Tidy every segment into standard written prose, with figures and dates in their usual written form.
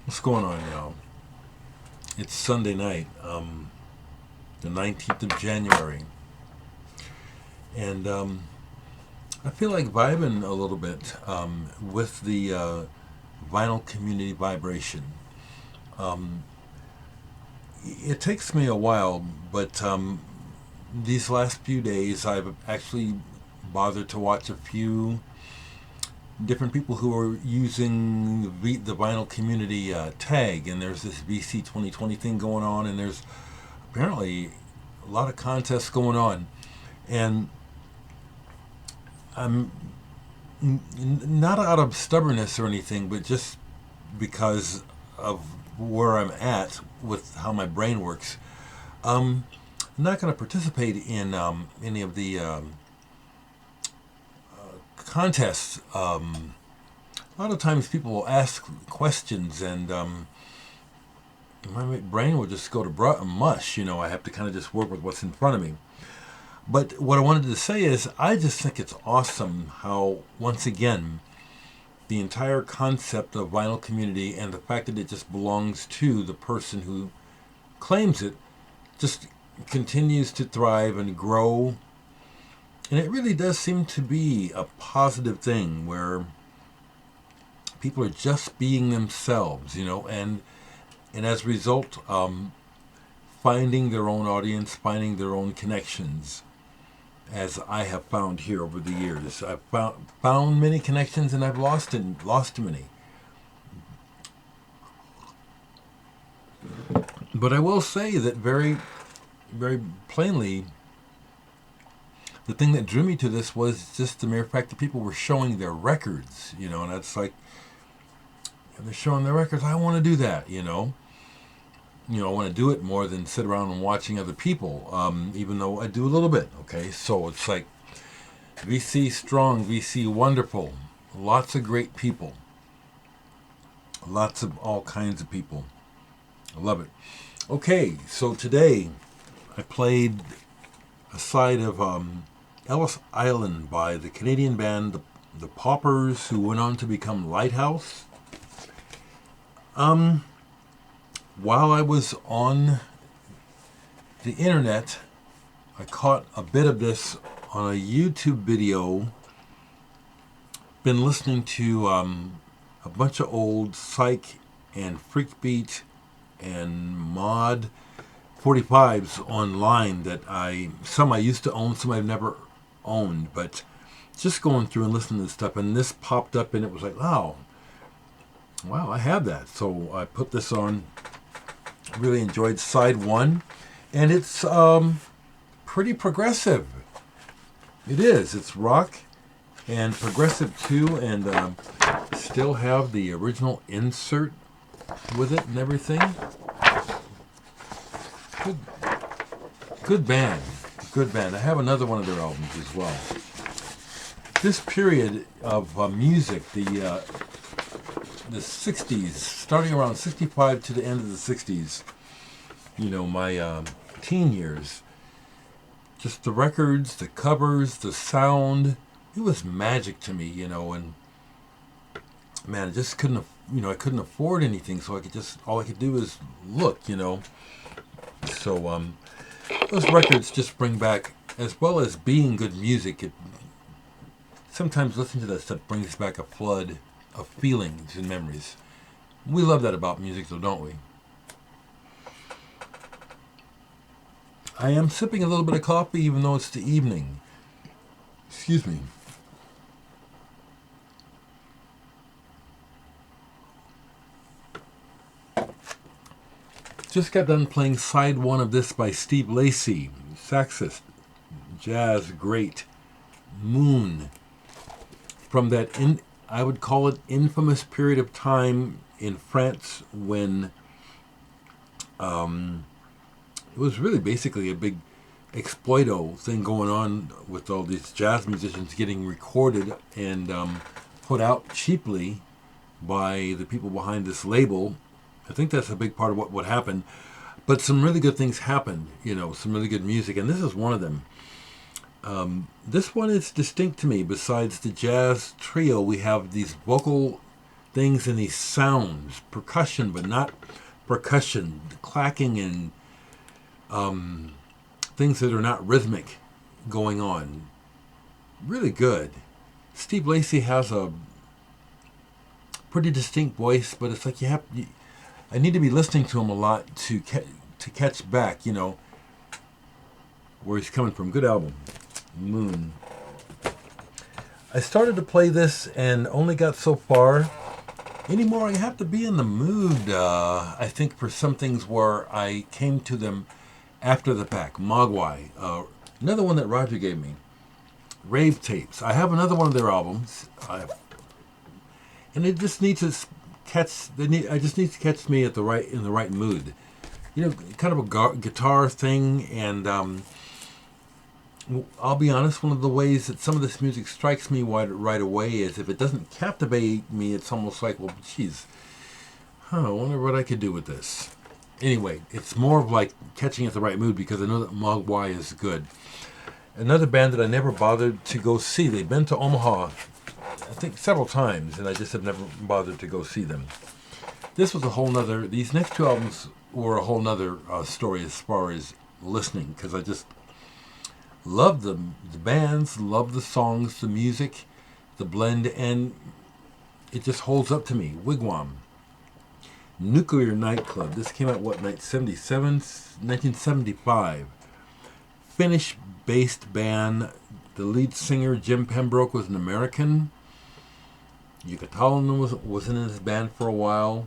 What's going on, y'all? It's Sunday night, the 19th of January, and I feel like vibing a little bit with the vinyl community vibration. Um, it takes me a while, but these last few days I've actually bothered to watch a few different people who are using the vinyl community tag, and there's this VC 2020 thing going on, and there's apparently a lot of contests going on, and I'm not out of stubbornness or anything, but just because of where I'm at with how my brain works. I'm not going to participate in any of the contests. A lot of times people will ask questions, and my brain will just go to mush. I have to kind of just work with what's in front of me. But what I wanted to say is, I just think it's awesome how, once again, the entire concept of vinyl community and the fact that it just belongs to the person who claims it just continues to thrive and grow. And it really does seem to be a positive thing where people are just being themselves, and as a result, finding their own audience, finding their own connections, as I have found here over the years. I've found many connections, and I've lost many. But I will say that very, very plainly, the thing that drew me to this was just the mere fact that people were showing their records, and it's like, they're showing their records. I want to do that, I want to do it more than sit around and watching other people, even though I do a little bit, okay? So it's like VC strong, VC wonderful, lots of great people, lots of all kinds of people. I love it. Okay, so today I played a side of Ellis Island by the Canadian band the Paupers, who went on to become Lighthouse. While I was on the internet, I caught a bit of this on a YouTube video. Been listening to a bunch of old psych and freak beat and mod 45s online that some I used to own, some I've never owned, but just going through and listening to this stuff, and this popped up, and it was like, wow, I have that. So I put this on. Really enjoyed side one, and it's pretty progressive. It is. It's rock and progressive too, and still have the original insert with it and everything. Good, good band. Good band. I have another one of their albums as well. This period of music, the 60s, starting around 65 to the end of the 60s, my teen years, just the records, the covers, the sound, it was magic to me, and man, I just couldn't, I couldn't afford anything, so all I could do is look, So those records just bring back, as well as being good music, sometimes listening to that stuff brings back a flood of feelings and memories. We love that about music, though, don't we? I am sipping a little bit of coffee, even though it's the evening. Excuse me. Just got done playing side one of this by Steve Lacy, saxist, jazz great, Moon, from that I would call it infamous period of time in France when it was really basically a big exploito thing going on with all these jazz musicians getting recorded and put out cheaply by the people behind this label. I think that's a big part of what happened. But some really good things happened, some really good music, and this is one of them. This one is distinct to me. Besides the jazz trio, we have these vocal things and these sounds, percussion, but not percussion, clacking and things that are not rhythmic going on. Really good. Steve Lacy has a pretty distinct voice, but it's like I need to be listening to him a lot to catch back, where he's coming from. Good album. Moon. I started to play this and only got so far. Anymore, I have to be in the mood, I think, for some things where I came to them after the fact. Mogwai. Another one that Roger gave me. Rave Tapes. I have another one of their albums. And it just needs to I just need to catch me in the right mood. Kind of a guitar thing, and I'll be honest, one of the ways that some of this music strikes me right away is if it doesn't captivate me, it's almost like, well, geez, I wonder what I could do with this. Anyway, it's more of like catching at the right mood because I know that Mogwai is good. Another band that I never bothered to go see. They've been to Omaha, I think, several times, and I just have never bothered to go see them. This was a whole nother, these next two albums were a whole nother story as far as listening, because I just love the bands, love the songs, the music, the blend, and it just holds up to me. Wigwam. Nuclear Nightclub. This came out, what, 1975. Finnish-based band. The lead singer, Jim Pembroke, was an American. Jukka Talonen was in his band for a while.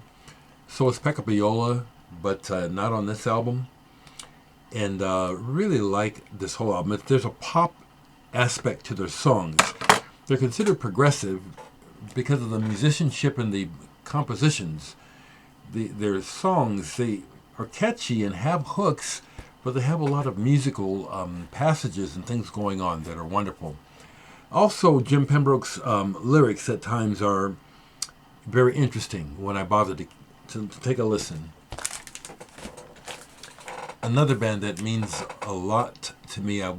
So was Pekka Piola, but not on this album. And really like this whole album. There's a pop aspect to their songs. They're considered progressive because of the musicianship and the compositions. Their songs, they are catchy and have hooks, but they have a lot of musical passages and things going on that are wonderful. Also, Jim Pembroke's lyrics at times are very interesting when I bother to take a listen. Another band that means a lot to me, I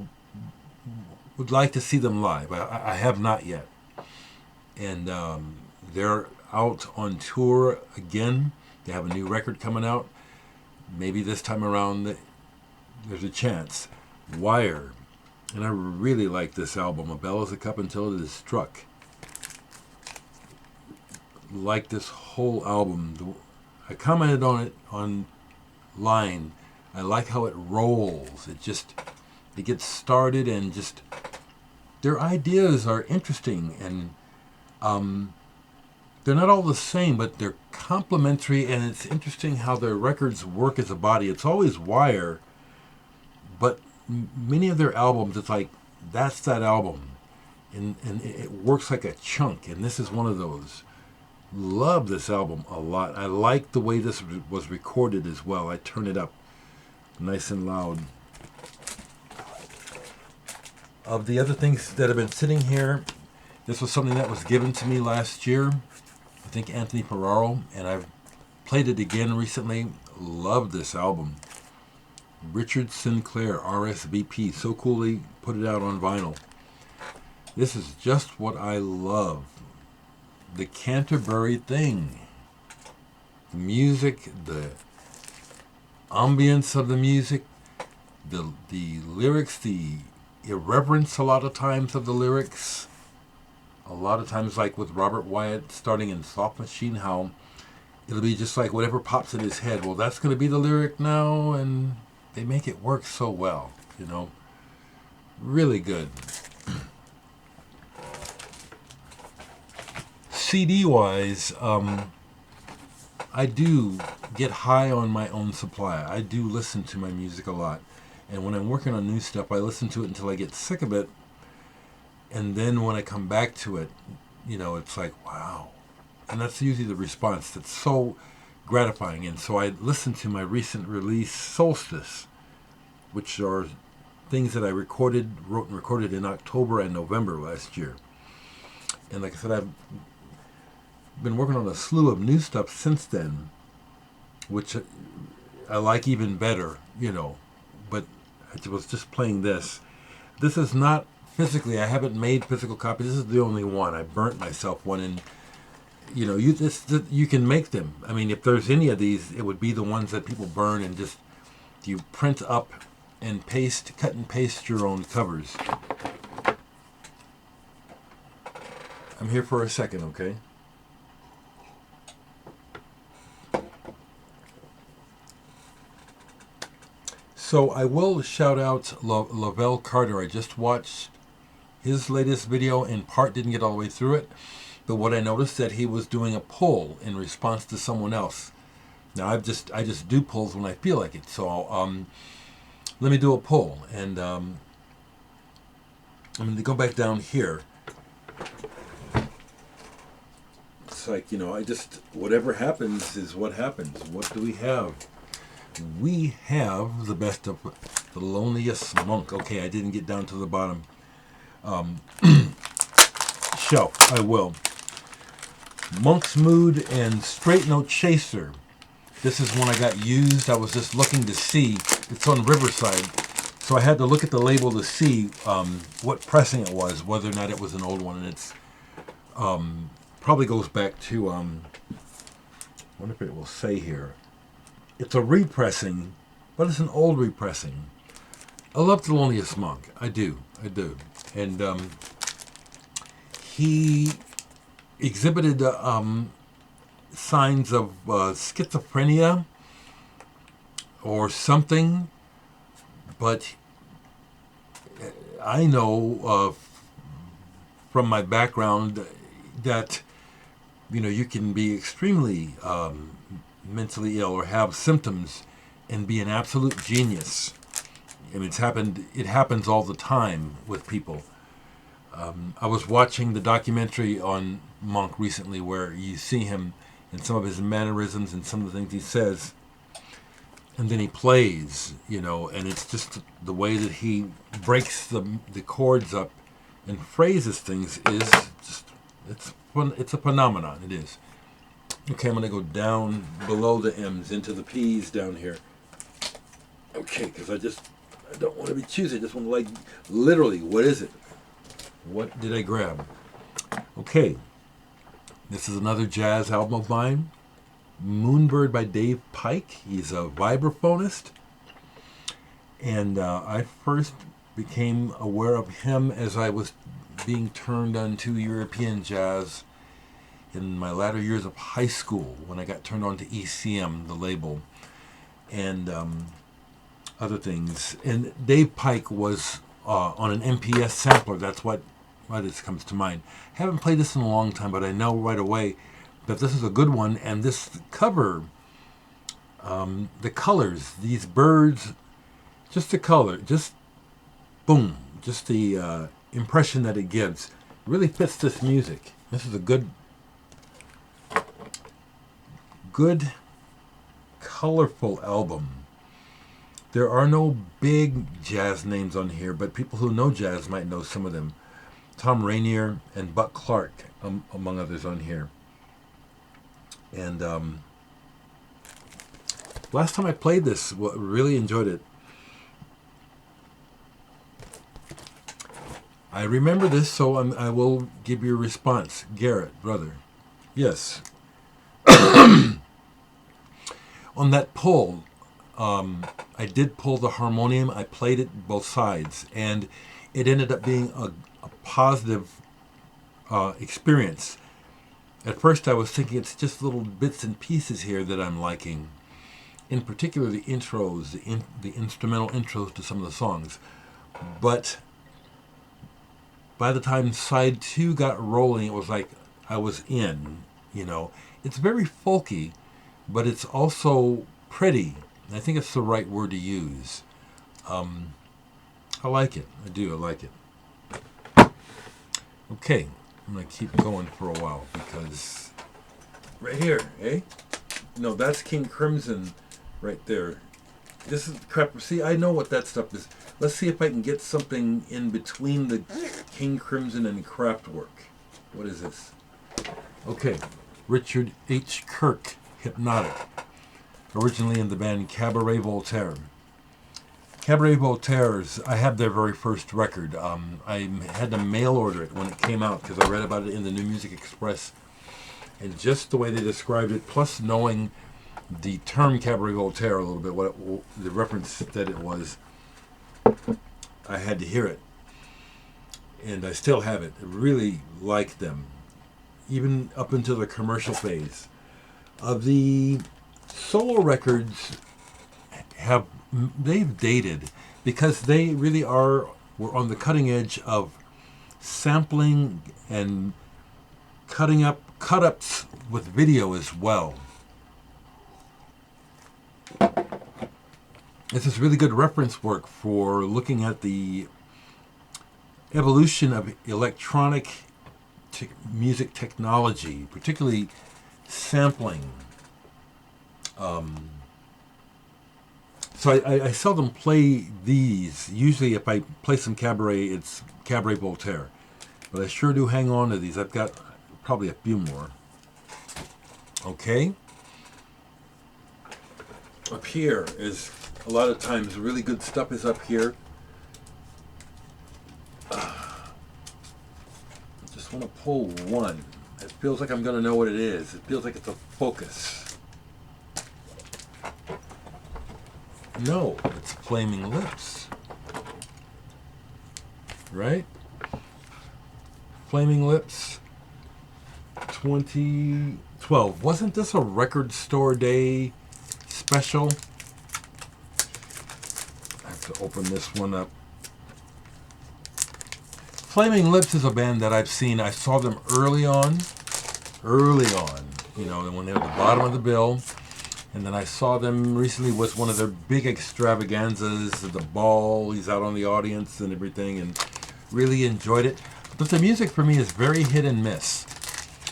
would like to see them live. I have not yet. And they're out on tour again. They have a new record coming out. Maybe this time around there's a chance. Wire. And I really like this album. A Bell is a Cup Until It Is Struck. Like this whole album. I commented on it online. I like how it rolls. It gets started and just, their ideas are interesting, and they're not all the same, but they're complementary, and it's interesting how their records work as a body. It's always Wire, but many of their albums, it's like, that's that album, and it works like a chunk, and this is one of those. Love this album a lot. I like the way this was recorded as well. I turn it up nice and loud. Of the other things that have been sitting here, this was something that was given to me last year. I think Anthony Ferraro, and I've played it again recently. Love this album. Richard Sinclair, RSVP. So cool they put it out on vinyl. This is just what I love. The Canterbury Thing. The music, the ambience of the music, the lyrics, the irreverence a lot of times of the lyrics. A lot of times, like with Robert Wyatt starting in Soft Machine, how it'll be just like whatever pops in his head. Well, that's going to be the lyric now, and they make it work so well, Really good. CD-wise, I do get high on my own supply. I do listen to my music a lot. And when I'm working on new stuff, I listen to it until I get sick of it. And then when I come back to it, it's like, wow. And that's usually the response that's so gratifying. And so I listened to my recent release, Solstice, which are things that I wrote and recorded in October and November last year. And like I said, I've been working on a slew of new stuff since then, which I like even better, But I was just playing this. This is not physically, I haven't made physical copies. This is the only one. I burnt myself one, you can make them. I mean, if there's any of these, it would be the ones that people burn and just you print up and cut and paste your own covers. I'm here for a second, okay? So I will shout out Lavelle Carter. I just watched his latest video. In part, didn't get all the way through it. But what I noticed that he was doing a poll in response to someone else. Now I just do polls when I feel like it. So let me do a poll, and I'm going to go back down here. It's like, whatever happens is what happens. What do we have? We have the best of the loneliest monk. Okay, I didn't get down to the bottom shelf. I will. Monk's Mood and Straight Note Chaser. This is one I got used. I was just looking to see. It's on Riverside. So I had to look at the label to see what pressing it was, whether or not it was an old one. And it's probably goes back to, I wonder if it will say here. It's a repressing, but it's an old repressing. I love The Loneliest Monk. I do. And he exhibited signs of schizophrenia or something, but I know from my background that you can be extremely mentally ill or have symptoms and be an absolute genius. I mean, it happens all the time with people. I was watching the documentary on Monk recently where you see him and some of his mannerisms and some of the things he says, and then he plays, and it's just the way that he breaks the chords up and phrases things is just, it's a phenomenon. It is. Okay, I'm going to go down below the M's into the P's down here. Okay, because I don't want to be choosy. I just want to literally, what is it? What did I grab? Okay, this is another jazz album of mine. Moonbird by Dave Pike. He's a vibraphonist. And I first became aware of him as I was being turned on to European jazz in my latter years of high school when I got turned on to ECM, the label, and other things. And Dave Pike was on an MPS sampler. That's why this comes to mind. Haven't played this in a long time, but I know right away that this is a good one. And this cover, the colors, these birds, just the color, just boom, just the impression that it gives really fits this music. This is a good, colorful album. There are no big jazz names on here, but people who know jazz might know some of them. Tom Rainier and Buck Clark, among others, on here. And last time I played this, really enjoyed it. I remember this, so I will give you a response. Garrett, brother. Yes. On that pull, I did pull the harmonium. I played it both sides, and it ended up being a positive experience. At first, I was thinking it's just little bits and pieces here that I'm liking. In particular, the intros, the instrumental intros to some of the songs. But by the time side 2 got rolling, it was like I was in. It's very folky, but it's also pretty. I think it's the right word to use. I like it. I do. I like it. Okay. I'm going to keep going for a while because right here, eh? No, that's King Crimson right there. This is crap. See, I know what that stuff is. Let's see if I can get something in between the King Crimson and Kraftwerk. What is this? Okay. Richard H. Kirk, Hypnotic. Originally in the band Cabaret Voltaire. Cabaret Voltaire's, I have their very first record. I had to mail order it when it came out because I read about it in the New Music Express. And just the way they described it, plus knowing the term Cabaret Voltaire a little bit, the reference that it was, I had to hear it. And I still have it. I really like them, even up until the commercial phase. The solo records they've dated because they really were on the cutting edge of sampling and cut-ups with video as well. This is really good reference work for looking at the evolution of electronic music technology, particularly sampling. So I seldom play these. Usually if I play some cabaret, it's Cabaret Voltaire. But I sure do hang on to these. I've got probably a few more. Okay. Up here is, a lot of times, really good stuff is up here. I just want to pull one. It feels like I'm going to know what it is. It feels like it's a focus. No, it's Flaming Lips. Right? Flaming Lips 2012. Wasn't this a Record Store Day special? I have to open this one up. Flaming Lips is a band that I've seen. I saw them early on, you know, when they were at the bottom of the bill. And then I saw them recently with one of their big extravaganzas, the ball. He's out on the audience and everything, and really enjoyed it. But the music for me is very hit and miss.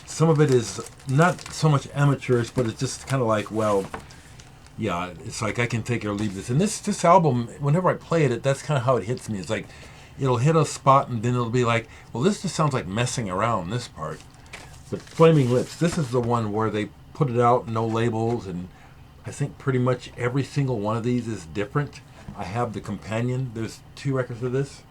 Some of it is not so much amateurish, but it's just kind of like, well, yeah, it's like I can take it or leave this. And this album, whenever I play it, that's kind of how it hits me. It's like it'll hit a spot and then it'll be like, well, this just sounds like messing around, this part. But Flaming Lips, this is the one where they put it out, no labels, and I think pretty much every single one of these is different. I have the companion. There's 2 records of this.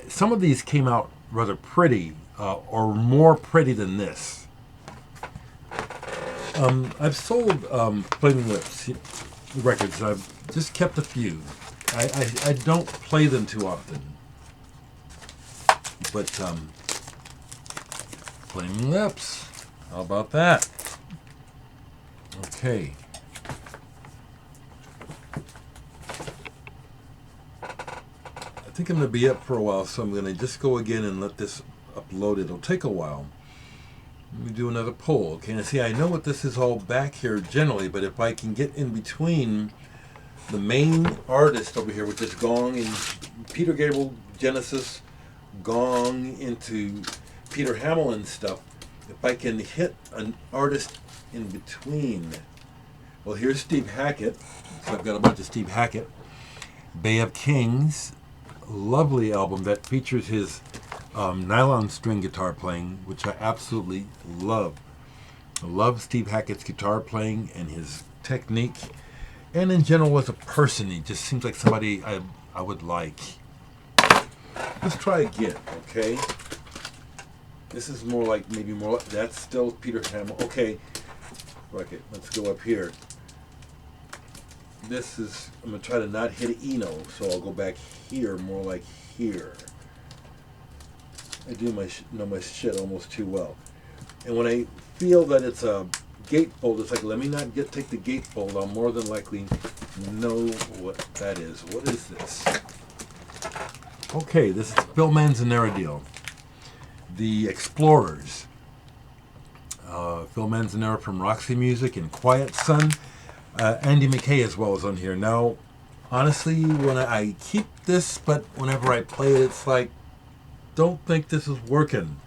Some of these came out rather pretty, or more pretty than this. I've sold Flaming Lips records. I've just kept a few. I don't play them too often. But Flaming Lips, how about that? Okay. I think I'm going to be up for a while, so I'm going to just go again and let this upload. It'll take a while. Let me do another poll. Okay, now see, I know what this is all back here generally, but if I can get in between the main artist over here, which is Gong, and Peter Gabriel, Genesis, Gong, into Peter Hamlin stuff, if I can hit an artist in between. Well, here's Steve Hackett. So I've got a bunch of Steve Hackett. Bay of Kings, lovely album that features his nylon string guitar playing, which I absolutely love. I love Steve Hackett's guitar playing and his technique, and in general as a person, he just seems like somebody I would like. Let's try again, okay? This is more like, maybe more like, that's still Peter Hamlin. Okay, let's go up here. This is, I'm going to try to not hit Eno, so I'll go back here, more like here. I do know my shit almost too well. And when I feel that it's a gatefold, it's like, let me not take the gatefold. I'll more than likely know what that is. What is this? Okay, this is Phil Manzanera deal. The Explorers. Phil Manzanera from Roxy Music and Quiet Sun. Andy McKay as well is on here. Now, honestly, when I keep this, but whenever I play it, it's like, don't think this is working.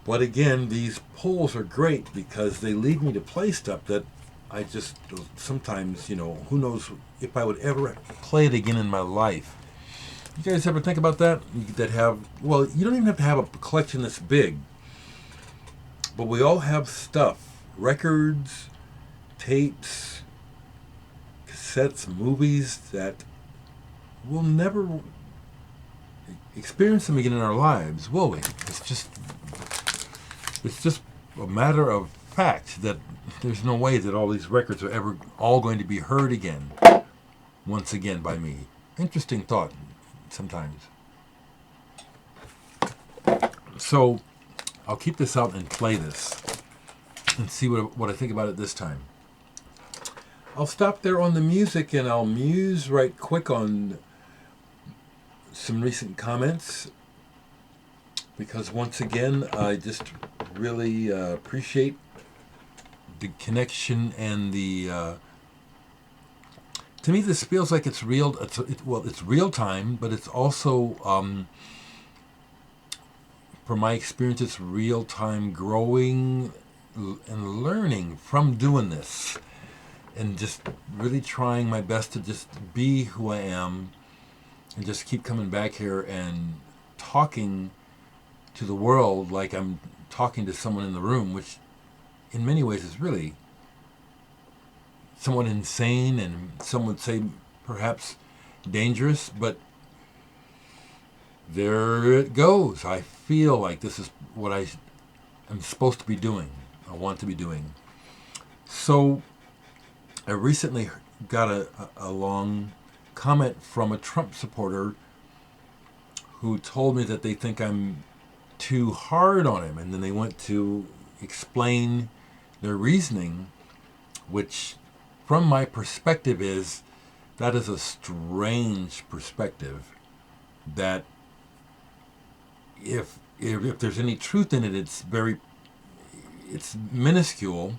But again, these polls are great because they lead me to play stuff that I just sometimes, you know, who knows if I would ever play it again in my life. You guys ever think about that? That have, well, you don't even have to have a collection this big, but we all have stuff. Records, tapes, cassettes, movies that we'll never experience them again in our lives, will we? It's just, It's just a matter of fact that there's no way that all these records are ever all going to be heard again, once again by me. Interesting thought sometimes. So I'll keep this out and play this and see what I think about it this time. I'll stop there on the music and I'll muse right quick on some recent comments, because once again I just really appreciate the connection and the to me this feels like it's real. It's real time, but it's also from my experience it's real time growing and learning from doing this, and just really trying my best to just be who I am and just keep coming back here and talking to the world like I'm talking to someone in the room, which in many ways is really somewhat insane and some would say perhaps dangerous, but there it goes. I feel like this is what I am supposed to be doing. I want to be doing. So I recently got a long comment from a Trump supporter who told me that they think I'm too hard on him, and then they went to explain their reasoning, which from my perspective that is a strange perspective, that if there's any truth in it, it's minuscule.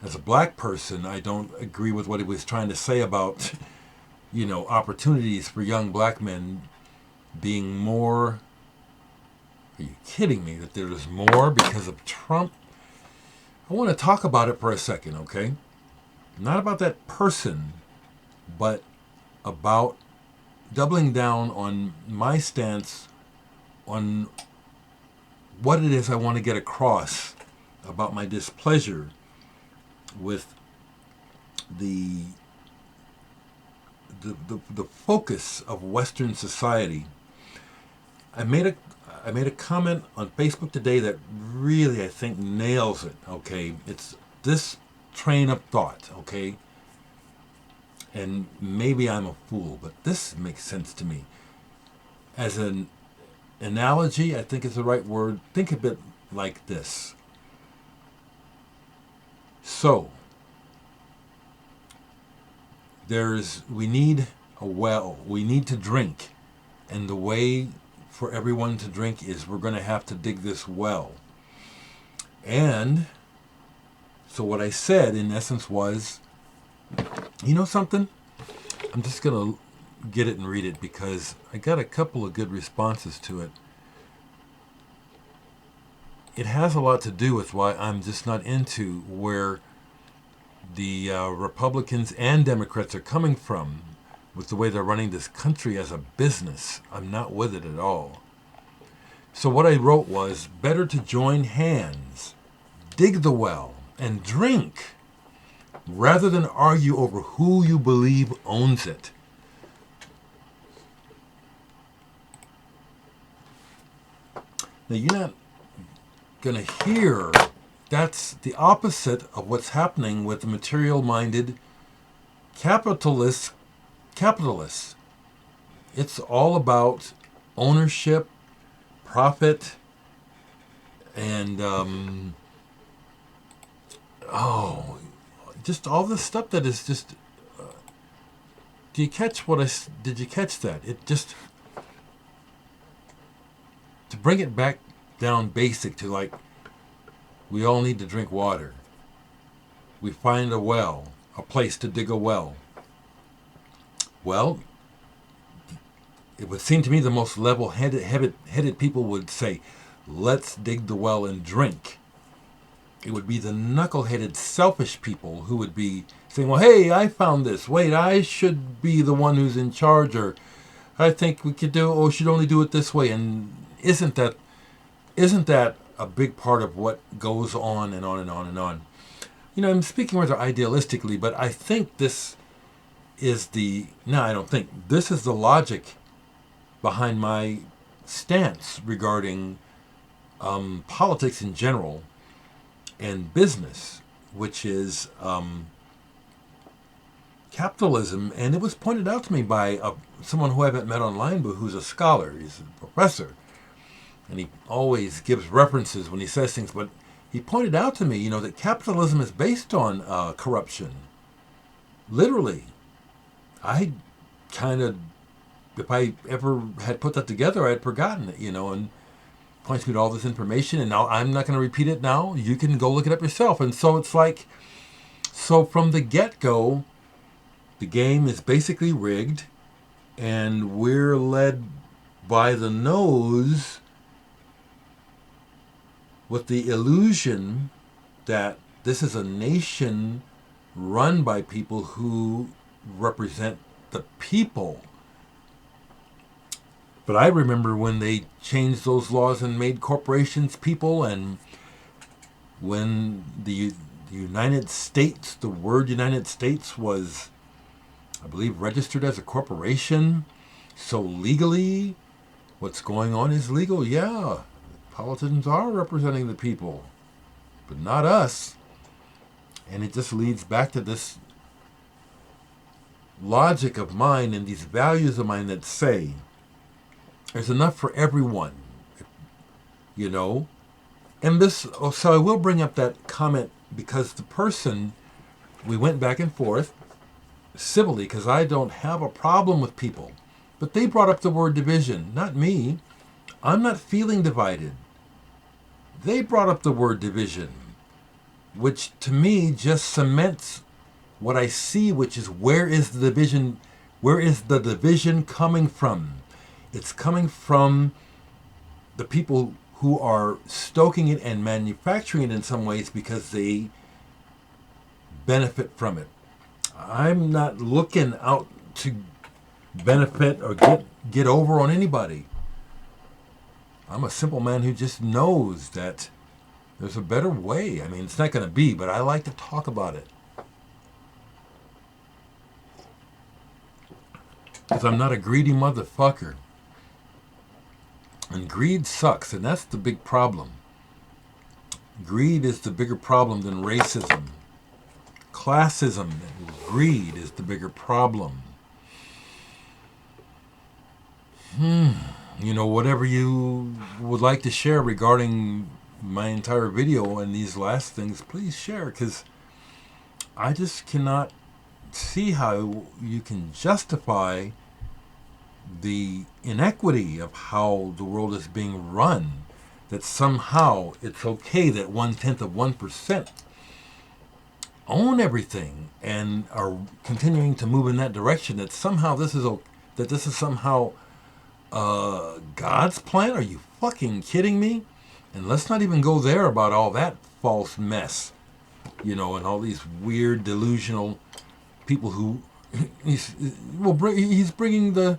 As a black person, I don't agree with what he was trying to say about, opportunities for young black men being more. Are you kidding me that there's more because of Trump? I want to talk about it for a second, okay? Not about that person, but about doubling down on my stance on what it is I want to get across about my displeasure with the focus of Western society. I made a comment on Facebook today that really I think nails it. Okay, it's this train of thought. Okay, and maybe I'm a fool, but this makes sense to me. As an analogy, I think is the right word. Think of it like this. So, we need a well, we need to drink, and the way for everyone to drink is we're going to have to dig this well. And so what I said in essence was, you know something? I'm just going to get it and read it because I got a couple of good responses to it. It has a lot to do with why I'm just not into where the Republicans and Democrats are coming from with the way they're running this country as a business. I'm not with it at all. So what I wrote was, better to join hands, dig the well, and drink, rather than argue over who you believe owns it. Now you're not going to hear, that's the opposite of what's happening with the material-minded capitalists. It's all about ownership, profit, and just all this stuff that is just. Do you catch did you catch that? It just, to bring it back down basic to like, we all need to drink water. We find a place to dig a well. Well, it would seem to me the most level-headed people would say, let's dig the well and drink. It would be the knuckle-headed, selfish people who would be saying, well, hey, I found this. Wait, I should be the one who's in charge, or I think we should only do it this way. And isn't that a big part of what goes on and on and on and on? I'm speaking rather idealistically, but I think this is this is the logic behind my stance regarding politics in general and business, which is capitalism. And it was pointed out to me by someone who I haven't met online, but who's a scholar. He's a professor. And he always gives references when he says things. But he pointed out to me, that capitalism is based on corruption. Literally. I kind of, if I ever had put that together, I had forgotten it, and points me to all this information. And now I'm not going to repeat it now. You can go look it up yourself. And so it's like, so from the get-go, the game is basically rigged, and we're led by the nose with the illusion that this is a nation run by people who represent the people. But I remember when they changed those laws and made corporations people, and when the United States, the word United States was, I believe, registered as a corporation. So legally, what's going on is legal. Yeah, politicians are representing the people, but not us. And it just leads back to this logic of mine and these values of mine that say there's enough for everyone, And this, so I will bring up that comment because the person, we went back and forth civilly because I don't have a problem with people. But they brought up the word division, not me. I'm not feeling divided. They brought up the word division, which to me just cements what I see, which is where is the division? Where is the division coming from? It's coming from the people who are stoking it and manufacturing it in some ways because they benefit from it. I'm not looking out to benefit or get over on anybody. I'm a simple man who just knows that there's a better way. I mean, it's not going to be, but I like to talk about it. Because I'm not a greedy motherfucker. And greed sucks, and that's the big problem. Greed is the bigger problem than racism. Classism and greed is the bigger problem. Whatever you would like to share regarding my entire video and these last things, please share, because I just cannot see how you can justify the inequity of how the world is being run, that somehow it's okay that 0.1% own everything and are continuing to move in that direction, that somehow this is somehow God's plan. Are you fucking kidding me? And let's not even go there about all that false mess, and all these weird delusional people who he's bringing the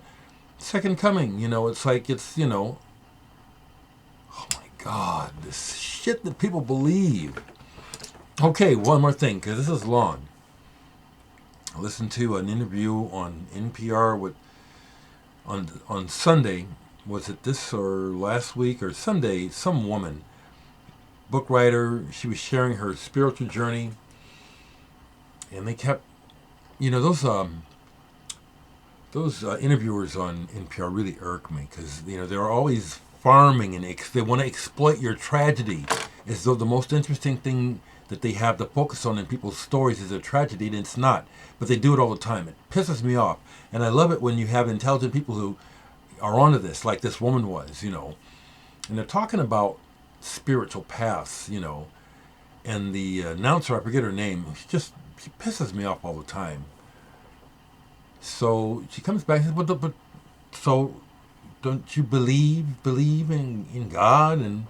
second coming. It's like oh my God, this shit that people believe. Okay, one more thing, because this is long. I listened to an interview on NPR on Sunday. Was it this or last week or Sunday? Some woman, book writer, she was sharing her spiritual journey, and they kept, those interviewers on NPR really irk me because they're always farming and they want to exploit your tragedy as though the most interesting thing that they have to focus on in people's stories is a tragedy, and it's not. But they do it all the time. It pisses me off. And I love it when you have intelligent people who are onto this, like this woman was, and they're talking about spiritual paths, and the announcer, I forget her name, she pisses me off all the time. So she comes back and says, but so don't you believe in God? And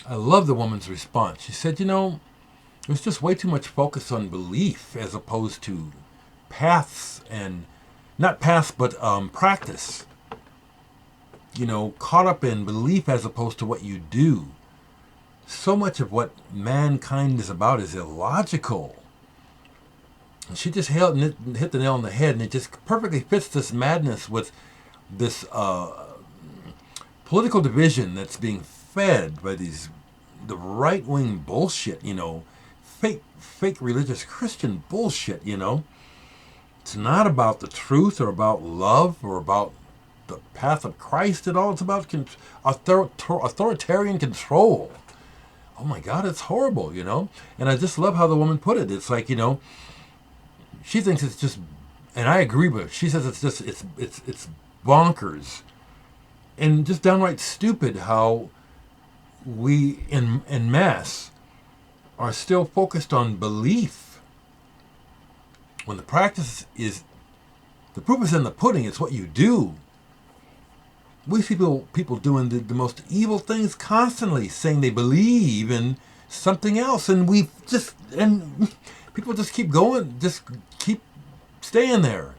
I love the woman's response. She said, there's just way too much focus on belief as opposed to paths, and not paths, but practice. Caught up in belief as opposed to what you do. So much of what mankind is about is illogical. And she just hit the nail on the head, and it just perfectly fits this madness with this political division that's being fed by the right-wing bullshit, fake religious Christian bullshit, It's not about the truth or about love or about the path of Christ at all. It's about authoritarian control. Oh my God, it's horrible, And I just love how the woman put it. It's like, she thinks it's just, and I agree with her. She says it's bonkers and just downright stupid how we in mass are still focused on belief when the practice is, the proof is in the pudding. It's what you do. We see people doing the most evil things constantly, saying they believe in something else, and people just keep going, just keep staying there.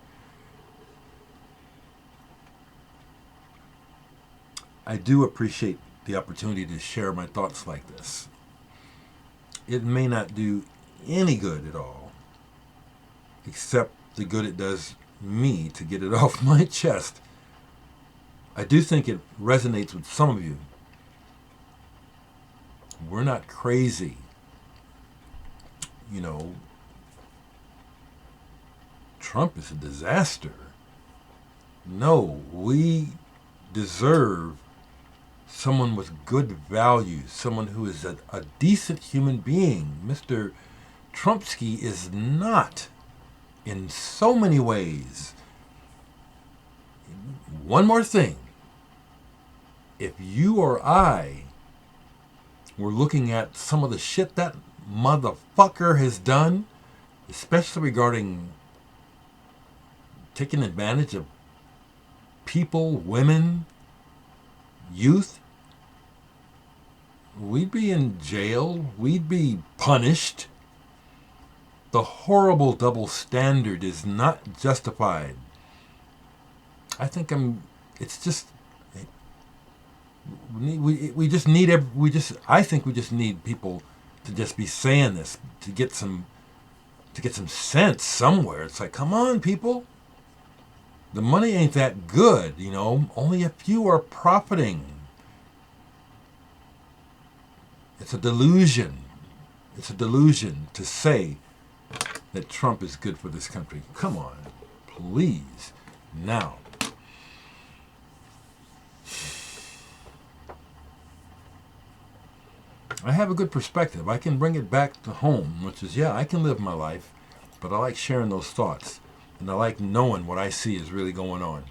I do appreciate the opportunity to share my thoughts like this. It may not do any good at all, except the good it does me to get it off my chest. I do think it resonates with some of you. We're not crazy. Trump is a disaster. No, we deserve someone with good values, someone who is a decent human being. Mr. Trumpsky is not in so many ways. One more thing. If you or I were looking at some of the shit that motherfucker has done, especially regarding taking advantage of people, women, youth, we'd be in jail. We'd be punished. The horrible double standard is not justified. I think it's just, I think we just need people to just be saying this, to get some sense somewhere. It's like, come on, people. The money ain't that good, Only a few are profiting. It's a delusion. It's a delusion to say that Trump is good for this country. Come on, please. Now, I have a good perspective. I can bring it back to home, which is, I can live my life, but I like sharing those thoughts. And I like knowing what I see is really going on.